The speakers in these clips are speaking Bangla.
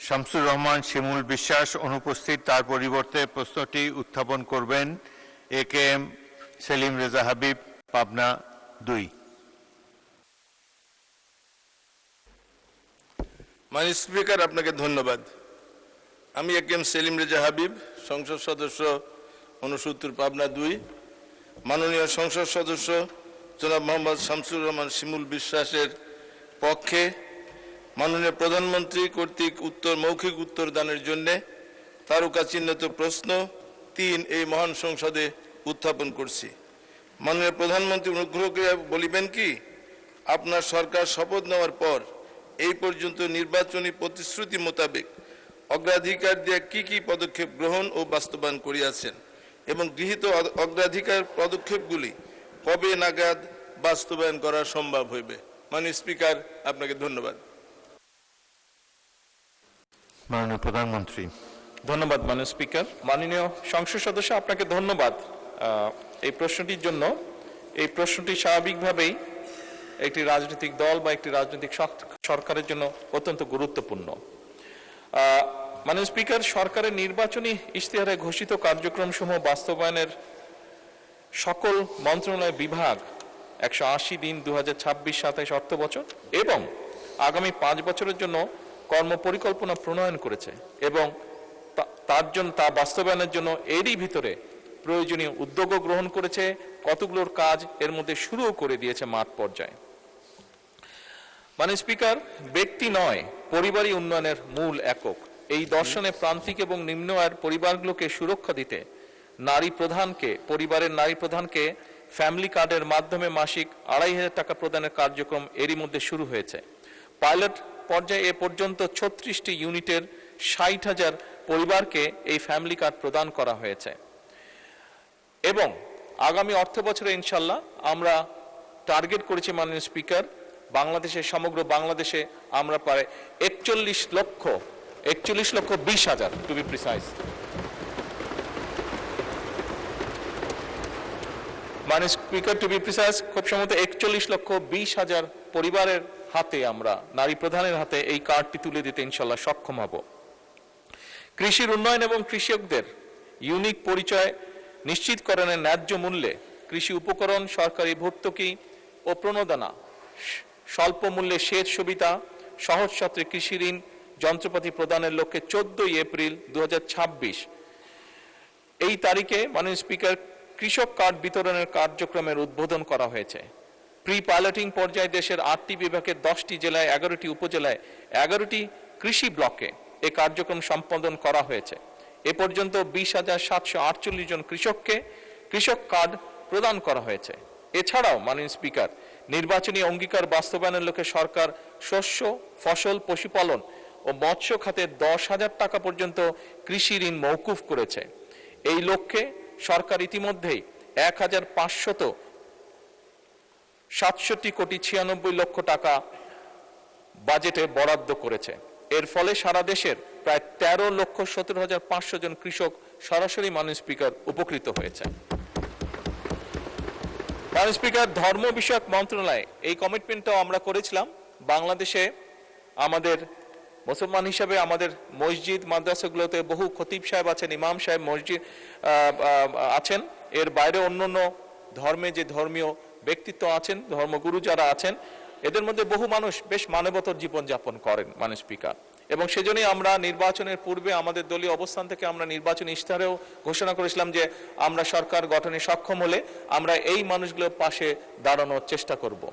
শামসুর রহমান শিমুল বিশ্বাস অনুপস্থিত, তার পরিবর্তে প্রশ্নটি উত্থাপন করবেন একেএম সেলিম রেজা হাবিব, পাবনা 2। মাননীয় স্পিকার, আপনাকে ধন্যবাদ। আমি একেএম সেলিম রেজা হাবিব, সংসদ সদস্য 69 পাবনা 2। মাননীয় সংসদ সদস্য জনাব মোহাম্মদ শামসুর রহমান শিমুল বিশ্বাসের পক্ষে মাননীয় প্রধানমন্ত্রী কর্তৃক মৌখিক উত্তর দানের জন্য তারকা চিহ্নিত প্রশ্ন 3 এই মহান সংসদে উত্থাপন করছি। মাননীয় প্রধানমন্ত্রী অনুগ্রহ করে বলিবেন কি, আপনার সরকার শপথ নেওয়ার পর এই পর্যন্ত নির্বাচনী প্রতিশ্রুতি মোতাবেক অগ্রাধিকার দিয়ে কি কি পদক্ষেপ গ্রহণ ও বাস্তবায়ন করিয়াছেন এবং গৃহীত অগ্রাধিকার পদক্ষেপগুলি কবে নাগাদ বাস্তবায়ন করা সম্ভব হইবে? মাননীয় স্পিকার, আপনাকে ধন্যবাদ। মাননীয় প্রধানমন্ত্রী। ধন্যবাদ মাননীয় স্পিকার। মাননীয় সংসদ সদস্য, আপনাকে ধন্যবাদ এই প্রশ্নটির জন্য। এই প্রশ্নটি স্বাভাবিকভাবেই একটি রাজনৈতিক দল বা একটি রাজনৈতিক সরকারের জন্য অত্যন্ত গুরুত্বপূর্ণ। মাননীয় স্পিকার, সরকারের নির্বাচনী ইশতেহারে ঘোষিত কার্যক্রমসমূহ বাস্তবায়নের সকল মন্ত্রণালয় বিভাগ 180 দিন 2026-27 অর্থবছর এবং আগামী 5 বছরের জন্য কর্মপরিকল্পনা প্রণয়ন করেছে এবং তা বাস্তবায়নের জন্য এরই ভিতরে প্রয়োজনীয় উদ্যোগও গ্রহণ করেছে। কতগুলোর কাজ এর মধ্যে শুরুও করে দিয়েছে মাঠ পর্যায়ে। মাননীয় স্পিকার, ব্যক্তি নয়, পরিবারই উন্নয়নের মূল একক। এই দর্শনে প্রান্তিক এবং নিম্ন আয়ের পরিবারগুলোকে সুরক্ষা দিতে পরিবারের নারী প্রধানকে ফ্যামিলি কার্ডের মাধ্যমে মাসিক 2500 টাকা প্রদানের কার্যক্রম এরই মধ্যে শুরু হয়েছে। পাইলট পর্যায়ে এ পর্যন্ত 36টি ইউনিটের 60,000 পরিবারকে এই ফ্যামিলি কার্ড প্রদান করা হয়েছে এবং আগামী অর্থ বছরে ইনশাল্লাহ আমরা টার্গেট করেছি মাননীয় স্পিকার, সমগ্র বাংলাদেশে আমরা প্রায় 41 লক্ষ 20,000 টু বি প্রিসাইজ। মাননীয় স্পিকার, টু বি প্রিসাইজ খুব সম্ভবত 41,20,000 পরিবারের হাতে, আমরা নারী প্রধানের হাতে এই কার্ডটি তুলে দিতে ইনশাল্লাহ সক্ষম হব। কৃষির উন্নয়ন এবং কৃষকদের ইউনিক পরিচয় নিশ্চিতকরণের ন্যায্য মূল্যে কৃষি উপকরণ, সরকারি ভর্তুকি ও প্রণোদনা, স্বল্প মূল্যে সেচ সুবিধা, সহজ শর্তে কৃষি ঋণ যন্ত্রপাতি প্রদানের লক্ষ্যে 14 এপ্রিল 2026 এই তারিখে মাননীয় স্পিকার কৃষক কার্ড বিতরণের কার্যক্রমের উদ্বোধন করা হয়েছে। প্রি পাইলটিং পর্যায়ে দেশের 8টি বিভাগের 10টি জেলায় 11টি উপজেলায় 11টি কৃষি ব্লকে এই কার্যক্রম সম্পাদন করা হয়েছে। এ পর্যন্ত 20,748 জন কৃষককে কৃষক কার্ড প্রদান করা হয়েছে। এছাড়াও মাননীয় স্পিকার, নির্বাচনী অঙ্গীকার বাস্তবায়নের লক্ষ্যে সরকার শস্য, ফসল, পশুপালন ও মৎস্য খাতে 10,000 টাকা পর্যন্ত কৃষি ঋণ মওকুফ করেছে। এই লক্ষ্যে সরকার ইতিমধ্যেই 1,567 কোটি 96 লক্ষ টাকা বাজেটে বরাদ্দ করেছে। এর ফলে সারা দেশের প্রায় 13,17,500 জন কৃষক সরাসরি মাননীয় স্পিকার উপকৃত হয়েছে। মাননীয় স্পিকার, ধর্ম বিষয়ক মন্ত্রণালয় এই কমিটমেন্টটাও আমরা করেছিলাম। বাংলাদেশে আমাদের মুসলমান হিসাবে আমাদের মসজিদ মাদ্রাসাগুলোতে বহু খতিব সাহেব আছেন, ইমাম সাহেব মসজিদ আছেন। এর বাইরে অন্যান্য ধর্মে যে ধর্মীয় ব্যক্তিত্ব আছেন, ধর্মগুরু যারা আছেন, এদের মধ্যে বহু মানুষ বেশ মানবতর জীবনযাপন করেন মাননীয় স্পিকার। এবং সেজন্যই আমরা নির্বাচনের পূর্বে আমাদের দলীয় অবস্থান থেকে আমরা নির্বাচনী ইশতেহারেও ঘোষণা করেছিলাম যে আমরা সরকার গঠনে সক্ষম হলে আমরা এই মানুষগুলোর পাশে দাঁড়ানোর চেষ্টা করব,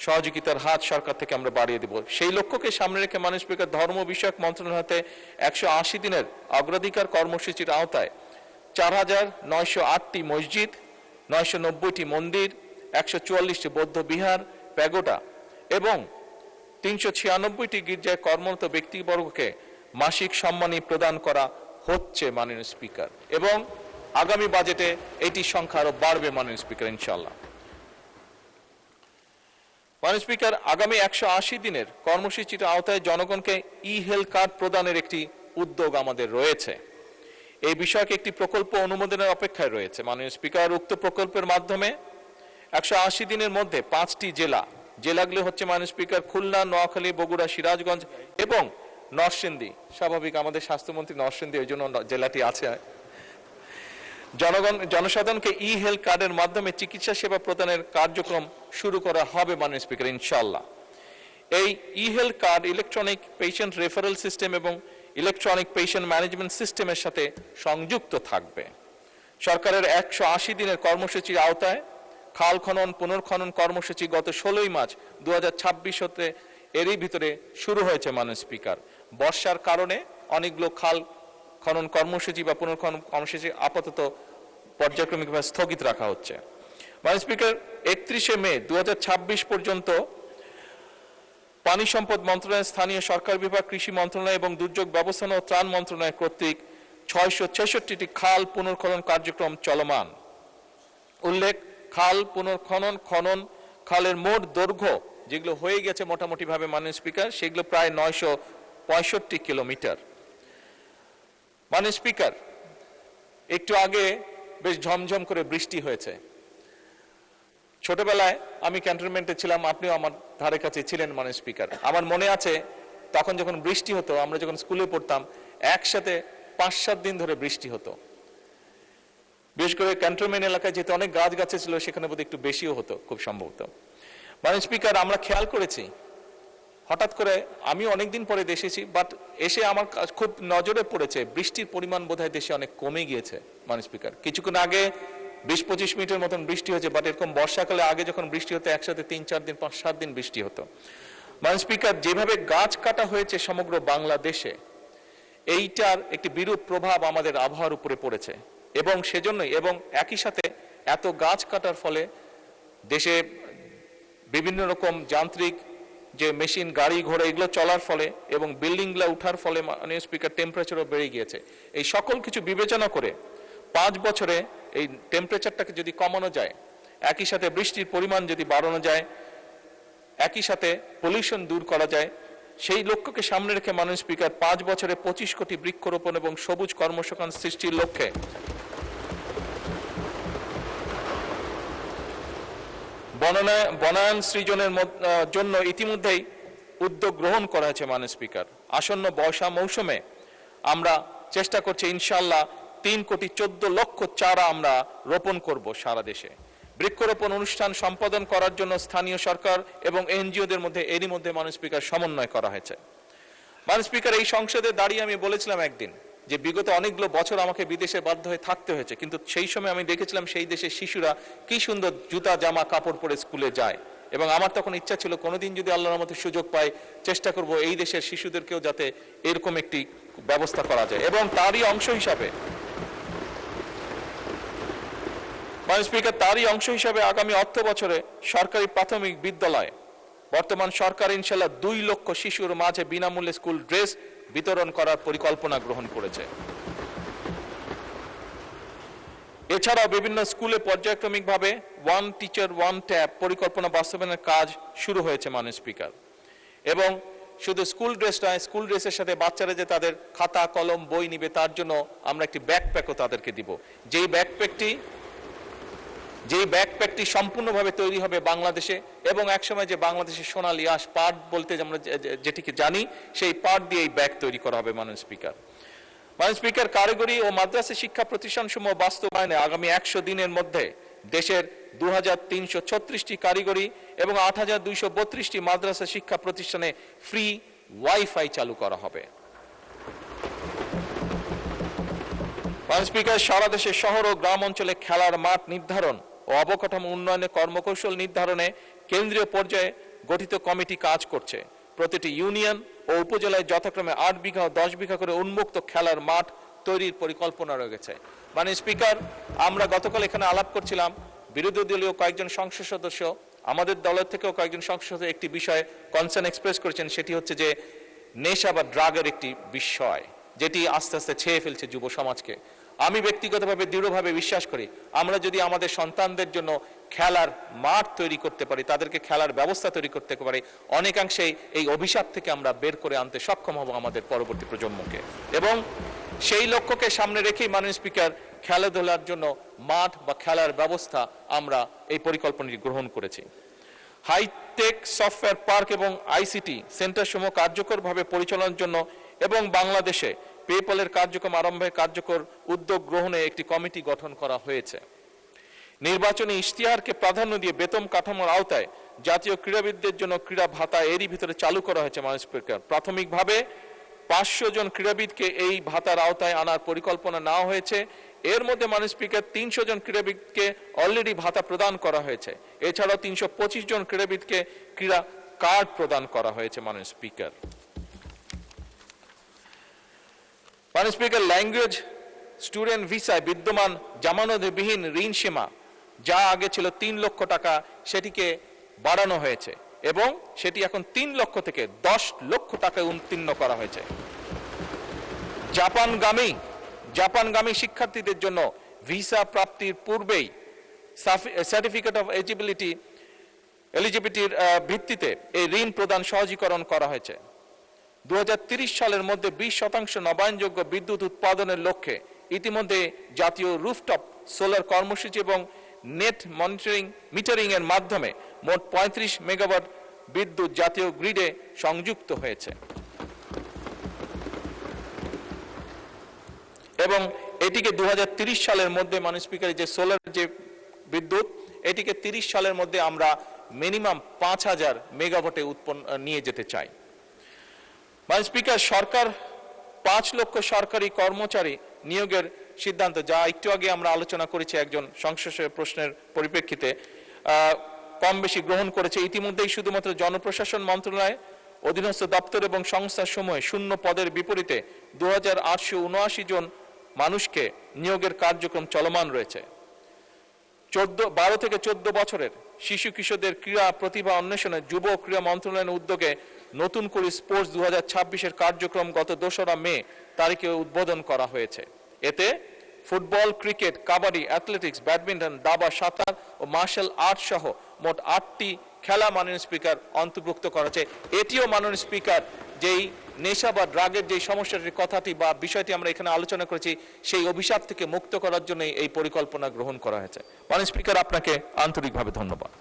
সহযোগিতার হাত সরকার থেকে আমরা বাড়িয়ে দেব। সেই লক্ষ্যকে সামনে রেখে মাননীয় স্পিকার ধর্ম বিষয়ক মন্ত্রণালয় হাতে 180 দিনের অগ্রাধিকার কর্মসূচির আওতায় 4,908টি মসজিদ, 990টি মন্দির, 144টি বৌদ্ধ বিহার, প্যাগোডা এবং 396টি গির্জায় কর্মরত ব্যক্তিবর্গকে মাসিক সম্মানী প্রদান করা হচ্ছে মাননীয় স্পিকার, এবং আগামী বাজেটে এটি সংখ্যা আরো বাড়বে মাননীয় স্পিকার ইনশাআল্লাহ। মাননীয় স্পিকার, আগামী 180 দিনের কর্মসূচির আওতায় জনগণকে ই-হেলথ কার্ড প্রদানের একটি উদ্যোগ আমাদের রয়েছে। এই বিষয়কে একটি প্রকল্প অনুমোদনের অপেক্ষায় রয়েছে মাননীয় স্পিকার। উক্ত প্রকল্পের মাধ্যমে 180 দিনের মধ্যে 5টি জেলাগুলো হচ্ছে মাননীয় স্পিকার খুলনা, নোয়াখালী, বগুড়া, সিরাজগঞ্জ এবং নরসিংদী, স্বাভাবিক আমাদের স্বাস্থ্যমন্ত্রী নরসিংদী, ওই জন্য জেলাটি আছে। জনসাধারণকে ই হেলথ কার্ডের মাধ্যমে চিকিৎসা সেবা প্রদানের কার্যক্রম শুরু করা হবে মাননীয় স্পিকার ইনশাআল্লাহ। এই E health card electronic patient referral system এবং ইলেকট্রনিক পেশেন্ট ম্যানেজমেন্ট সিস্টেমের সাথে সংযুক্ত থাকবে। সরকারের 180 দিনের কর্মসূচির আওতায় খাল খনন পুনর্খনন কর্মসূচি গত 16 মার্চ 2026 হতে এরই ভিতরে শুরু হয়েছে মাননীয় স্পিকার। বর্ষার কারণে অনেকগুলো খাল খনন কর্মসূচি বা পুনর্খনন কর্মসূচি আপাতত পর্যায়ক্রমিকভাবে স্থগিত রাখা হচ্ছে। মাননীয় স্পিকার, 31 মে 2026 পর্যন্ত পানি সম্পদ মন্ত্রণালয়, স্থানীয় সরকার বিভাগ, কৃষি মন্ত্রণালয় এবং দুর্যোগ ব্যবস্থাপনা ও ত্রাণ মন্ত্রণালয় কর্তৃক 666টি খাল পুনর্খনন কার্যক্রম চলমান। উল্লেখ, খাল পুনর্খনন খনন খালের মোট দৈর্ঘ্য যেগুলো হয়ে গেছে মোটামুটি ভাবে মাননীয় স্পিকার, সেগুলো প্রায় 965 কিলোমিটার। মাননীয় স্পিকার, একটু আগে বেশ ঝমঝম করে বৃষ্টি হয়েছে। ছোটবেলায় আমি ক্যান্টনমেন্টে ছিলাম, আপনিও আমার ধারে কাছে ছিলেন মাননীয় স্পিকার। আমার মনে আছে তখন যখন বৃষ্টি হতো, আমরা যখন স্কুলে পড়তাম, একসাথে 5-7 দিন ধরে বৃষ্টি হতো। বিশেষ করে ক্যান্টনমেন্ট এলাকায় যেহেতু অনেক গাছ গাছে ছিল, সেখানে বোধহয় একটু বেশিও হতো খুব সম্ভবত। মাননীয় স্পিকার, আমরা খেয়াল করেছি হঠাৎ করে, আমি অনেকদিন পরে দেশে এসেছি, বাট এসে আমার খুব নজরে পড়েছে বৃষ্টির পরিমাণ বোধহয় দেশে অনেক কমে গিয়েছে মাননীয় স্পিকার। কিছুক্ষণ আগে 20-25 মিনিটের মতন বৃষ্টি হয়েছে, বাট এরকম বর্ষাকালে আগে যখন বৃষ্টি হতো একসাথে 3-4 দিন 5-7 দিন বৃষ্টি হতো। মাননীয় স্পিকার, যেভাবে গাছ কাটা হয়েছে সমগ্র বাংলাদেশে, এইটার একটি বিরূপ প্রভাব আমাদের আবহাওয়ার উপরে পড়েছে এবং সেজন্যই, এবং একই সাথে এত গাছ কাটার ফলে দেশে বিভিন্ন রকম যান্ত্রিক যে মেশিন, গাড়ি ঘোড়া এগুলো চলার ফলে এবং বিল্ডিংগুলো উঠার ফলে মাননীয় স্পিকার টেম্পারেচারও বেড়ে গিয়েছে। এই সকল কিছু বিবেচনা করে 5 বছরে এই টেম্পারেচারটাকে যদি কমানো যায়, একই সাথে বৃষ্টির পরিমাণ যদি বাড়ানো যায়, একই সাথে পলিউশন দূর করা যায়, সেই লক্ষ্যকে সামনে রেখে মাননীয় স্পিকার 5 বছরে 25 কোটি বৃক্ষরোপণ এবং সবুজ কর্মসংস্থান সৃষ্টির লক্ষ্যে বনায়ন সৃজনের জন্য ইতিমধ্যেই উদ্যোগ গ্রহণ করা হয়েছে মাননীয় স্পিকার। আসন্ন বর্ষা মৌসুমে আমরা চেষ্টা করছি ইনশাআল্লাহ 3,14,00,000 চারা আমরা রোপণ করব সারা দেশে। বৃক্ষরোপণ অনুষ্ঠান সম্পাদন করার জন্য স্থানীয় সরকার এবং এনজিওদের মধ্যে এরই মধ্যে মাননীয় স্পিকার সমন্বয় করা হয়েছে। মাননীয় স্পিকার, এই সংসদে দাঁড়িয়ে আমি বলেছিলাম একদিন যে বিগত অনেকগুলো বছর আমাকে বিদেশে বাধ্য হয়ে থাকতে হয়েছে, কিন্তু সেই সময় আমি দেখেছিলাম সেই দেশের শিশুরা কি সুন্দর জুতা জামা কাপড় পরে স্কুলে যায়, এবং আমার তখন ইচ্ছা ছিল কোনোদিন যদি আল্লাহর রহমতে সুযোগ পাই চেষ্টা করব এই দেশের শিশুদেরকেও যাতে এরকম একটি ব্যবস্থা করা যায়। এবং তারই অংশ হিসাবে মাননীয় স্পিকার, আগামী অর্থ বছরে সরকারি প্রাথমিক বিদ্যালয় বর্তমান সরকার ইনশাআল্লাহ 2 লক্ষ শিশুর মাঝে বিনামূল্যে স্কুল ড্রেস বিতরণ করার পরিকল্পনা গ্রহণ করেছে। এছাড়াও বিভিন্ন স্কুলে পর্যায়ক্রমিকভাবে 1 টিচার 1 ট্যাব পরিকল্পনা বাস্তবায়নের কাজ শুরু হয়েছে মাননীয় স্পিকার। এবং শুধু স্কুল ড্রেস নয়, স্কুল ড্রেসের সাথে বাচ্চারা যে তাদের খাতা কলম বই নিবে তার জন্য আমরা একটি ব্যাকপ্যাকও তাদেরকে দিব, যেই ব্যাকপ্যাকটি সম্পূর্ণভাবে তৈরি হবে বাংলাদেশে, এবং একসময় যে বাংলাদেশের সোনালী আঁশ পাট বলতে আমরা যেটিকে জানি, সেই পাট দিয়ে এই ব্যাগ তৈরি করা হবে মাননীয় স্পিকার। মাননীয় স্পিকার, কারিগরি ও মাদ্রাসা শিক্ষা প্রতিষ্ঠানসমূহ বাস্তবায়নে আগামী 100 দিনের মধ্যে দেশের 2336টি কারিগরি এবং 8232টি মাদ্রাসা শিক্ষা প্রতিষ্ঠানে ফ্রি ওয়াইফাই চালু করা হবে। মাননীয় স্পিকার, সারা দেশে শহর ও গ্রাম অঞ্চলে খেলার মাঠ নির্ধারণ ও অবকাঠামো উন্নয়নে কর্মকৌশল নির্ধারণে কেন্দ্রীয় পর্যায়ে গঠিত কমিটি কাজ করছে। প্রতিটি ইউনিয়ন ও উপজেলায় যথাক্রমে 8 বিঘা ও 10 বিঘা করে উন্মুক্ত খেলার মাঠ তৈরির পরিকল্পনা রয়েছে। মাননীয় স্পিকার, আমরা গতকাল এখানে আলাপ করছিলাম, বিরোধী দলীয় কয়েকজন সংসদ সদস্য, আমাদের দলের থেকেও কয়েকজন সংসদ সদস্য একটি বিষয়ে কনসার্ন এক্সপ্রেস করেছেন, সেটি হচ্ছে যে নেশা বা ড্রাগের একটি বিষয় যেটি আস্তে আস্তে ছেয়ে ফেলছে যুব সমাজকে। আমি ব্যক্তিগতভাবে দৃঢ়ভাবে বিশ্বাস করি, আমরা যদি আমাদের সন্তানদের জন্য খেলার মাঠ তৈরি করতে পারি, তাদেরকে খেলার ব্যবস্থা তৈরি করতে পারি, অনেকাংশেই এই অভিশাপ থেকে আমরা বের করে আনতে সক্ষম হব আমাদের পরবর্তী প্রজন্মকে। এবং সেই লক্ষ্যকে সামনে রেখেই মাননীয় স্পিকার, খেলাধুলার জন্য মাঠ বা খেলার ব্যবস্থা আমরা এই পরিকল্পনাটি গ্রহণ করেছি। হাইটেক সফটওয়্যার পার্ক এবং আইসিটি সেন্টার সমূহ কার্যকরভাবে পরিচালনার জন্য এবং বাংলাদেশে পেপ্যালের কার্যক্রম আরম্ভে কার্যকর উদ্যোগ গ্রহণে একটি কমিটি গঠন করা হয়েছে। নির্বাচনী ইশতেহারকে প্রাধান্য দিয়ে বেতন কাঠামোর আওতায় জাতীয় ক্রীড়াবিদদের জন্য ক্রীড়া ভাতা এরই ভিতরে চালু করা হয়েছে। মাননীয় স্পিকার, প্রাথমিকভাবে 500 জন ক্রীড়াবিদকে এই ভাতার আওতায় আনার পরিকল্পনা নেওয়া হয়েছে। এর মধ্যে মাননীয় স্পিকার 300 জন ক্রীড়াবিদকে অলরেডি ভাতা প্রদান করা হয়েছে। এছাড়াও 325 জন ক্রীড়াবিদকে ক্রীড়া কার্ড প্রদান করা হয়েছে। মাননীয় স্পিকার, মাননীয় স্পিকার, ল্যাঙ্গুয়েজ স্টুডেন্ট ভিসায় বিদ্যমান জামানতবিহীন ঋণ সীমা যা আগে ছিল 3 লক্ষ টাকা সেটিকে বাড়ানো হয়েছে এবং সেটি এখন 3 লক্ষ থেকে 10 লক্ষ টাকায় উত্তীর্ণ করা হয়েছে। জাপানগামী শিক্ষার্থীদের জন্য ভিসা প্রাপ্তির পূর্বেই সার্টিফিকেট অফ এলিজিবিলিটির ভিত্তিতে এই ঋণ প্রদান সহজীকরণ করা হয়েছে। 2030 সালের মধ্যে 20% নবায়নযোগ্য বিদ্যুৎ উৎপাদনের লক্ষ্যে ইতিমধ্যে জাতীয় রুফটপ সোলার কর্মসূচি এবং নেট মিটারিং এর মাধ্যমে মোট 35 মেগাওয়াট বিদ্যুৎ জাতীয় গ্রিডে সংযুক্ত হয়েছে এবং এটিকে 2030 সালের মধ্যে মাননীয় স্পিকার, যে সোলার যে বিদ্যুৎ, এটিকে 30 সালের মধ্যে আমরা মিনিমাম 5000 মেগাওয়াটে উৎপন্ন নিয়ে যেতে চাই। মাননীয় স্পিকার, সরকার 5 লক্ষ সরকারি কর্মচারী নিয়োগের সিদ্ধান্ত, যা একটু আগে আমরা আলোচনা করেছি একজন সংসদীয় প্রশ্নের পরিপ্রেক্ষিতে, কম বেশি গ্রহণ করেছে। ইতিমধ্যেই শুধুমাত্র জনপ্রশাসন মন্ত্রণালয় অধীনস্থ দপ্তর এবং সংস্থার সময় শূন্য পদের বিপরীতে 2879 জন মানুষকে নিয়োগের কার্যক্রম চলমান রয়েছে। 12 থেকে 14 বছরের শিশু কিশোরদের ক্রীড়া প্রতিভা অন্বেষণে যুব ক্রীড়া মন্ত্রণালয়ের উদ্যোগে নতুন করে স্পোর্টস 2026-এর কার্যক্রম গত 2রা মে তারিখে উদ্বোধন করা হয়েছে। এতে football, cricket, kabaddi, athletics, badminton, দাবা, সাঁতার ও মার্শাল আর্ট সহ মোট 8টি খেলা মাননীয় স্পিকার অন্তর্ভুক্ত করা হয়েছে। এটিও মাননীয় স্পিকার, যেই নেশা বা ড্রাগের যে সমস্যাটির কথাটি বা বিষয়টি আমরা এখানে আলোচনা করেছি, সেই অভিশাপ থেকে মুক্ত করার জন্য এই পরিকল্পনা গ্রহণ করা হয়েছে। মাননীয় স্পিকার, আপনাকে আন্তরিকভাবে ধন্যবাদ।